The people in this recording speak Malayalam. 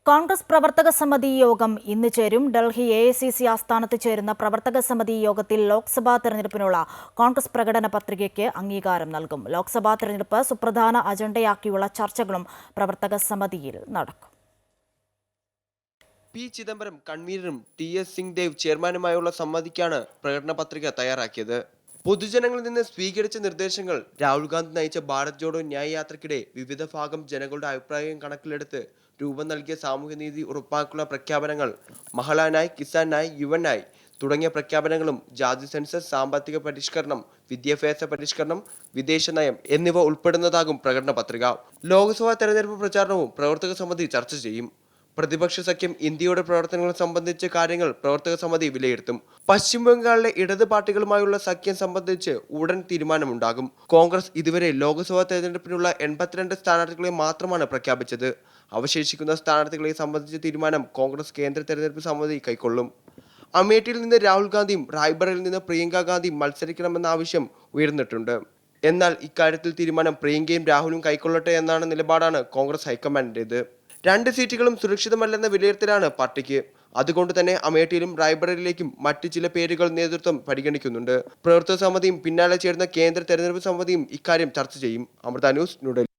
കോൺഗ്രസ് പ്രവർത്തക സമിതി യോഗം ഇന്ന് ചേരും. ഡൽഹി AICC ആസ്ഥാനത്ത് ചേരുന്ന പ്രവർത്തക സമിതി യോഗത്തിൽ ലോക്സഭാ തെരഞ്ഞെടുപ്പിനുള്ള കോൺഗ്രസ് പ്രകടന പത്രികയ്ക്ക് അംഗീകാരം നൽകും. ലോക്സഭാ തെരഞ്ഞെടുപ്പ് സുപ്രധാന അജണ്ടയാക്കിയുള്ള ചർച്ചകളും പ്രവർത്തക സമിതിയിൽ നടക്കും. പി ചിദംബരം കൺവീനറും TS സിംഗ്ദേവ് ചെയർമാനുമായുള്ള സമിതിക്കാണ് പ്രകടന പത്രിക തയ്യാറാക്കിയത്. പൊതുജനങ്ങളിൽ നിന്ന് സ്വീകരിച്ച നിർദ്ദേശങ്ങൾ, രാഹുൽ ഗാന്ധി നയിച്ച ഭാരത് ജോഡോ ന്യായ് യാത്രയ്ക്കിടെ വിവിധ ഭാഗം ജനങ്ങളുടെ അഭിപ്രായം കണക്കിലെടുത്ത് രൂപം നൽകിയ സാമൂഹ്യനീതി ഉറപ്പാക്കുന്ന പ്രഖ്യാപനങ്ങൾ, മഹിളാ നായ്, കിസാൻ നായ്, യുവ നായ് തുടങ്ങിയ പ്രഖ്യാപനങ്ങളും, ജാതി സെൻസസ്, സാമ്പത്തിക പരിഷ്കരണം, വിദ്യാഭ്യാസ പരിഷ്കരണം, വിദേശ നയം എന്നിവ ഉൾപ്പെടുന്നതാകും പ്രകടന പത്രിക. ലോക്സഭാ തെരഞ്ഞെടുപ്പ് പ്രചാരണവും പ്രവർത്തക സമിതി ചർച്ച ചെയ്യും. പ്രതിപക്ഷ സഖ്യം ഇന്ത്യയുടെ പ്രവർത്തനങ്ങൾ സംബന്ധിച്ച കാര്യങ്ങൾ പ്രവർത്തക സമിതി വിലയിരുത്തും. പശ്ചിമ ബംഗാളിലെ ഇടത് പാർട്ടികളുമായുള്ള സഖ്യം സംബന്ധിച്ച് ഉടൻ തീരുമാനമുണ്ടാകും. കോൺഗ്രസ് ഇതുവരെ ലോക്സഭാ തെരഞ്ഞെടുപ്പിനുള്ള 82 സ്ഥാനാർത്ഥികളെ മാത്രമാണ് പ്രഖ്യാപിച്ചത്. അവശേഷിക്കുന്ന സ്ഥാനാർത്ഥികളെ സംബന്ധിച്ച തീരുമാനം കോൺഗ്രസ് കേന്ദ്ര തെരഞ്ഞെടുപ്പ് സമിതി കൈക്കൊള്ളും. അമേഠിയിൽ നിന്ന് രാഹുൽ ഗാന്ധിയും റായ്ബറയിൽ നിന്ന് പ്രിയങ്ക ഗാന്ധിയും മത്സരിക്കണമെന്ന ആവശ്യം ഉയർന്നിട്ടുണ്ട്. എന്നാൽ ഇക്കാര്യത്തിൽ തീരുമാനം പ്രിയങ്കയും രാഹുലും കൈക്കൊള്ളട്ടെ എന്നാണ് നിലപാടാണ് കോൺഗ്രസ് ഹൈക്കമാൻഡിന്റേത്. 2 സീറ്റുകളും സുരക്ഷിതമല്ലെന്ന വിലയിരുത്തലാണ് പാർട്ടിക്ക്. അതുകൊണ്ട് തന്നെ അമേഠിയിലും റായ്ബറയിലേക്കും മറ്റ് ചില പേരുകൾ നേതൃത്വം പരിഗണിക്കുന്നുണ്ട്. പ്രവർത്തക സമിതിയും പിന്നാലെ ചേർന്ന കേന്ദ്ര തെരഞ്ഞെടുപ്പ് സമിതിയും ഇക്കാര്യം ചർച്ച ചെയ്യും. അമൃത ന്യൂസ്, ന്യൂഡൽഹി.